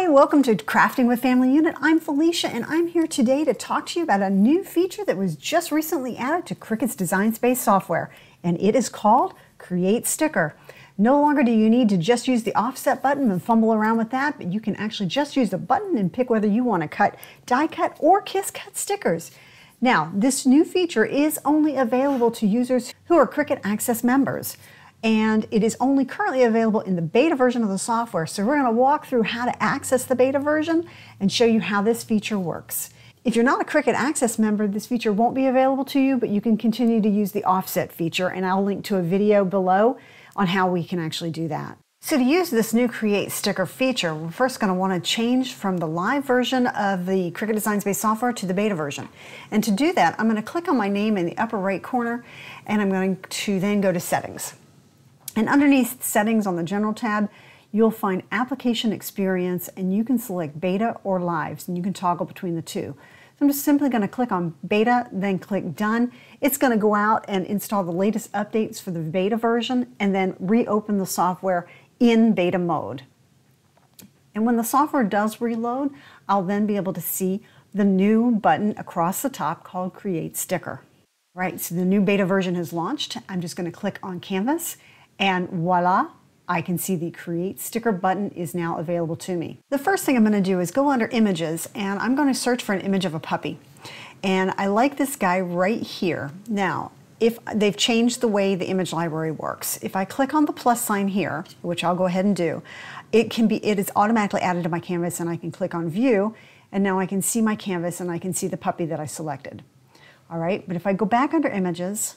Hi, welcome to Crafting with Family Unit. I'm Felicia and I'm here today to talk to you about a new feature that was just recently added to Cricut's Design Space software, and it is called Create Sticker. No longer do you need to just use the offset button and fumble around with that, but you can actually just use the button and pick whether you want to cut, die cut, or kiss cut stickers. Now, this new feature is only available to users who are Cricut Access members, and it is only currently available in the beta version of the software. So we're going to walk through how to access the beta version and show you how this feature works. If you're not a Cricut Access member, this feature won't be available to you, but you can continue to use the offset feature, and I'll link to a video below on how we can actually do that. So to use this new Create Sticker feature, we're first going to want to change from the live version of the Cricut Design Space software to the beta version. And to do that, I'm going to click on my name in the upper right corner, and I'm going to then go to Settings. And underneath Settings on the General tab, you'll find Application Experience, and you can select Beta or Lives, and you can toggle between the two. So I'm just simply going to click on Beta, then click Done. It's going to go out and install the latest updates for the beta version, and then reopen the software in beta mode. And when the software does reload, I'll then be able to see the new button across the top called Create Sticker. Right, so the new beta version has launched. I'm just going to click on Canvas, and voila, I can see the Create Sticker button is now available to me. The first thing I'm going to do is go under Images, and I'm going to search for an image of a puppy. And I like this guy right here. Now, if they've changed the way the image library works, if I click on the plus sign here, which I'll go ahead and do, it is automatically added to my canvas, and I can click on View, and now I can see my canvas and I can see the puppy that I selected. All right, but if I go back under Images,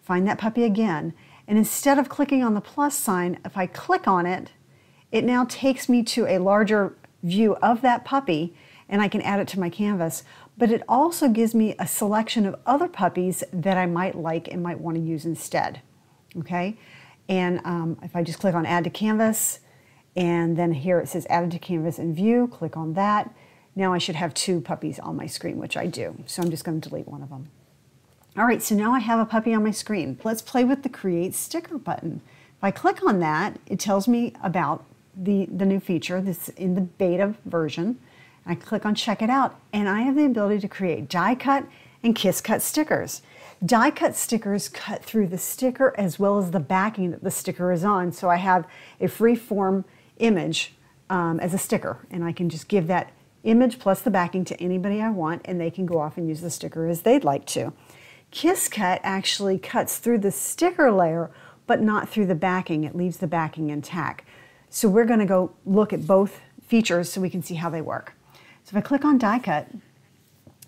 find that puppy again, and instead of clicking on the plus sign, if I click on it, it now takes me to a larger view of that puppy, and I can add it to my canvas. But it also gives me a selection of other puppies that I might like and might want to use instead. Okay, and if I just click on Add to Canvas, and then here it says Added to Canvas and View, click on that. Now I should have two puppies on my screen, which I do. So I'm just going to delete one of them. All right, so now I have a puppy on my screen. Let's play with the Create Sticker button. If I click on that, it tells me about the new feature that's in the beta version. I click on Check It Out, and I have the ability to create die cut and kiss cut stickers. Die cut stickers cut through the sticker as well as the backing that the sticker is on. So I have a free form image as a sticker, and I can just give that image plus the backing to anybody I want, and they can go off and use the sticker as they'd like to. Kiss Cut actually cuts through the sticker layer, but not through the backing. It leaves the backing intact. So we're going to go look at both features so we can see how they work. So if I click on Die Cut,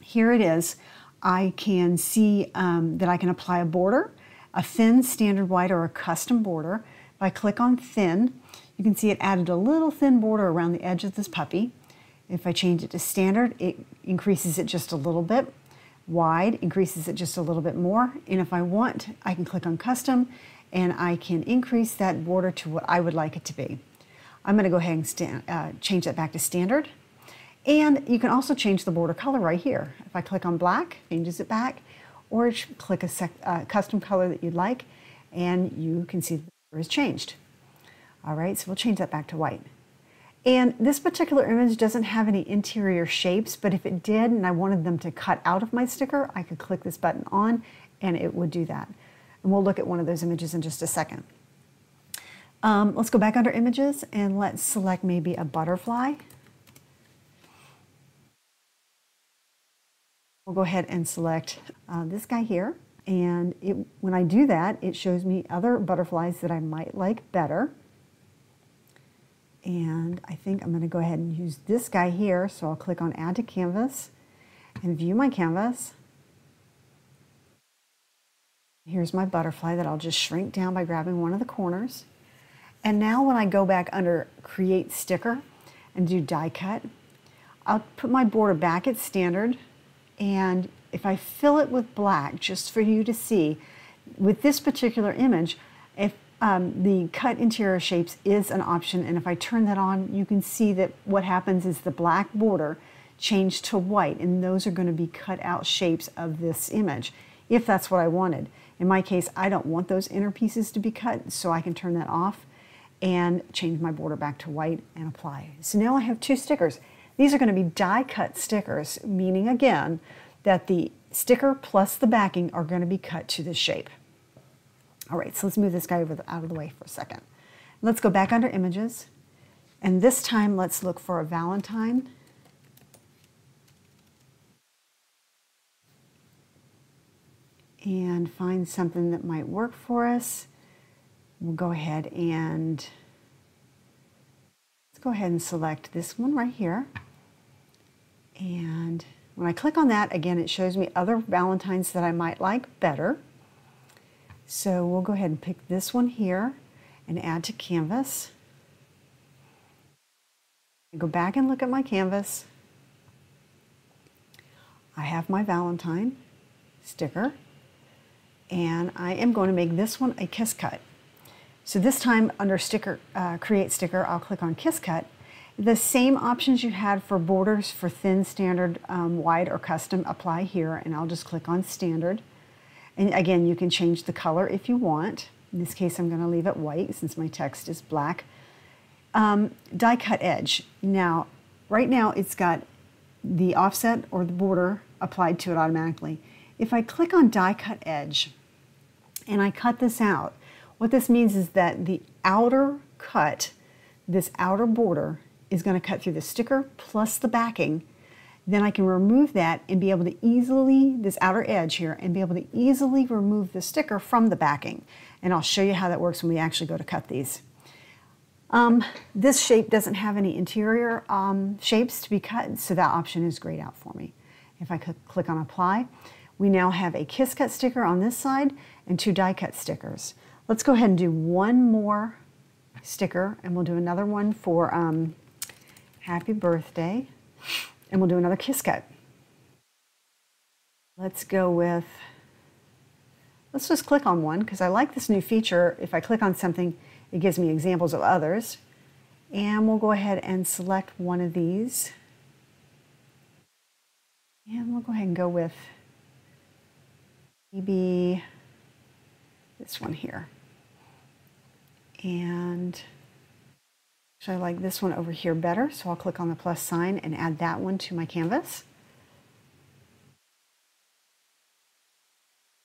here it is. I can see that I can apply a border, a thin, standard white, or a custom border. If I click on Thin, you can see it added a little thin border around the edge of this puppy. If I change it to standard, it increases it just a little bit. Wide increases it just a little bit more, and if I want, I can click on Custom, and I can increase that border to what I would like it to be. I'm going to go ahead and change that back to standard, and you can also change the border color right here. If I click on black, changes it back, or click a custom color that you'd like, and you can see the border is changed. All right, so we'll change that back to white. And this particular image doesn't have any interior shapes, but if it did and I wanted them to cut out of my sticker, I could click this button on and it would do that. And we'll look at one of those images in just a second. Let's go back under Images and let's select maybe a butterfly. We'll go ahead and select this guy here. And when I do that, it shows me other butterflies that I might like better. And I think I'm going to go ahead and use this guy here. So I'll click on Add to Canvas and view my canvas. Here's my butterfly that I'll just shrink down by grabbing one of the corners. And now when I go back under Create Sticker and do Die Cut, I'll put my border back at standard. And if I fill it with black, just for you to see, with this particular image, if the cut interior shapes is an option, and if I turn that on, you can see that what happens is the black border changed to white, and those are going to be cut out shapes of this image, if that's what I wanted. In my case, I don't want those inner pieces to be cut, so I can turn that off, and change my border back to white and apply. So now I have 2 stickers. These are going to be die cut stickers, meaning again that the sticker plus the backing are going to be cut to this shape. All right, so let's move this guy out of the way for a second. Let's go back under images, and this time let's look for a Valentine. And find something that might work for us. We'll go ahead and select this one right here. And when I click on that, again, it shows me other Valentines that I might like better. So we'll go ahead and pick this one here and add to canvas. Go back and look at my canvas. I have my Valentine sticker, and I am going to make this one a kiss cut. So this time under sticker, create sticker, I'll click on kiss cut. The same options you had for borders for thin, standard, wide, or custom apply here, and I'll just click on standard. And again, you can change the color if you want. In this case, I'm going to leave it white since my text is black. Die cut edge. Now, right now it's got the offset or the border applied to it automatically. If I click on die cut edge and I cut this out, what this means is that the outer cut, this outer border, is going to cut through the sticker plus the backing. Then I can remove that and be able to easily, this outer edge here, and be able to easily remove the sticker from the backing. And I'll show you how that works when we actually go to cut these. This shape doesn't have any interior shapes to be cut, so that option is grayed out for me. If I click on apply, we now have a kiss cut sticker on this side and 2 die cut stickers. Let's go ahead and do one more sticker, and we'll do another one for happy birthday, and we'll do another kiss cut. Let's go with, let's just click on one because I like this new feature. If I click on something, it gives me examples of others. And we'll go ahead and select one of these. And we'll go ahead and go with maybe this one here. And actually I like this one over here better, so I'll click on the plus sign and add that one to my canvas.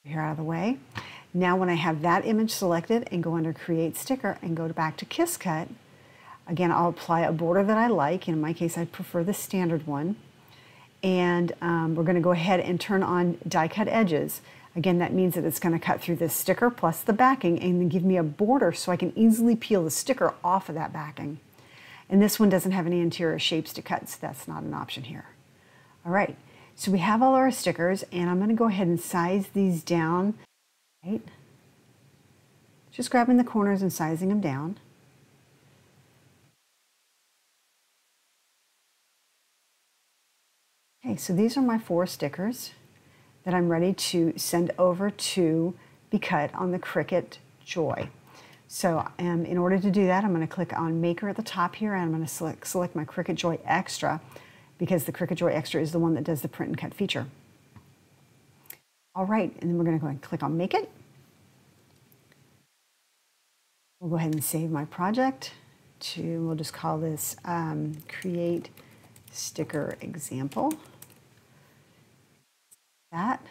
Here out of the way. Now when I have that image selected and go under create sticker and go back to kiss cut, again I'll apply a border that I like. In my case I prefer the standard one. And we're going to go ahead and turn on die cut edges. Again, that means that it's going to cut through this sticker plus the backing and then give me a border so I can easily peel the sticker off of that backing. And this one doesn't have any interior shapes to cut, so that's not an option here. All right, so we have all our stickers, and I'm going to go ahead and size these down. Right? Just grabbing the corners and sizing them down. Okay, so these are my 4 stickers that I'm ready to send over to be cut on the Cricut Joy. So in order to do that, I'm going to click on Maker at the top here, and I'm going to select my Cricut Joy Extra because the Cricut Joy Extra is the one that does the print and cut feature. All right, and then we're going to go and click on Make It. We'll go ahead and save my project to, we'll just call this Create Sticker Example. That.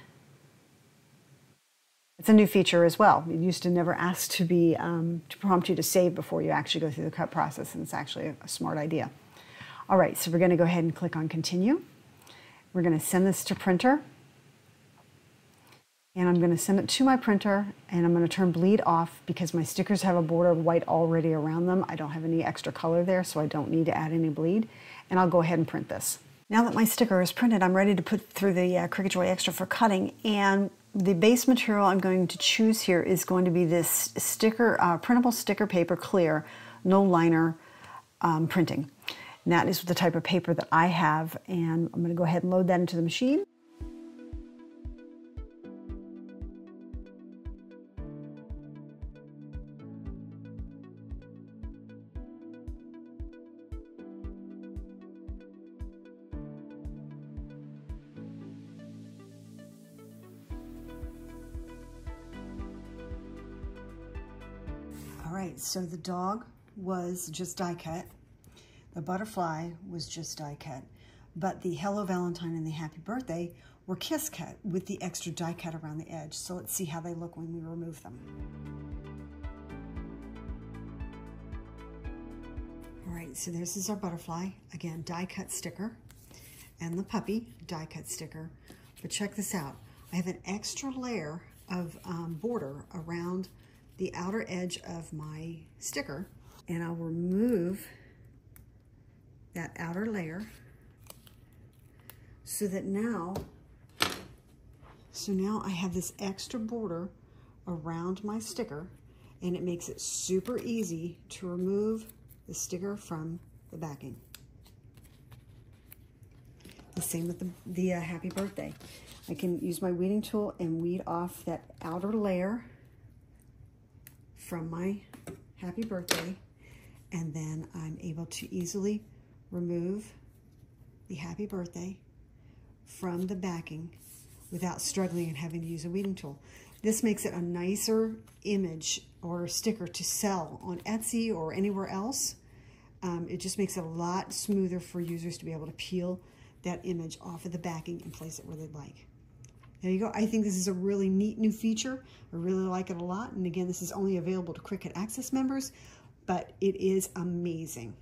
It's a new feature as well. It used to never ask to be to prompt you to save before you actually go through the cut process, and it's actually a smart idea. All right, so we're going to go ahead and click on Continue. We're going to send this to printer, and I'm going to send it to my printer, and I'm going to turn bleed off because my stickers have a border of white already around them. I don't have any extra color there, so I don't need to add any bleed, and I'll go ahead and print this. Now that my sticker is printed, I'm ready to put through the Cricut Joy Extra for cutting, and the base material I'm going to choose here is going to be this sticker, printable sticker paper clear, no liner printing. And that is the type of paper that I have, and I'm going to go ahead and load that into the machine. All right, so the dog was just die cut. The butterfly was just die cut. But the Hello Valentine and the Happy Birthday were kiss cut with the extra die cut around the edge. So let's see how they look when we remove them. All right, so this is our butterfly. Again, die cut sticker. And the puppy, die cut sticker. But check this out. I have an extra layer of border around the outer edge of my sticker. And I'll remove that outer layer so now I have this extra border around my sticker, and it makes it super easy to remove the sticker from the backing. The same with the Happy Birthday. I can use my weeding tool and weed off that outer layer from my Happy Birthday, and then I'm able to easily remove the Happy Birthday from the backing without struggling and having to use a weeding tool. This makes it a nicer image or sticker to sell on Etsy or anywhere else. It just makes it a lot smoother for users to be able to peel that image off of the backing and place it where they'd like. There you go. I think this is a really neat new feature. I really like it a lot. And again, this is only available to Cricut Access members, but it is amazing.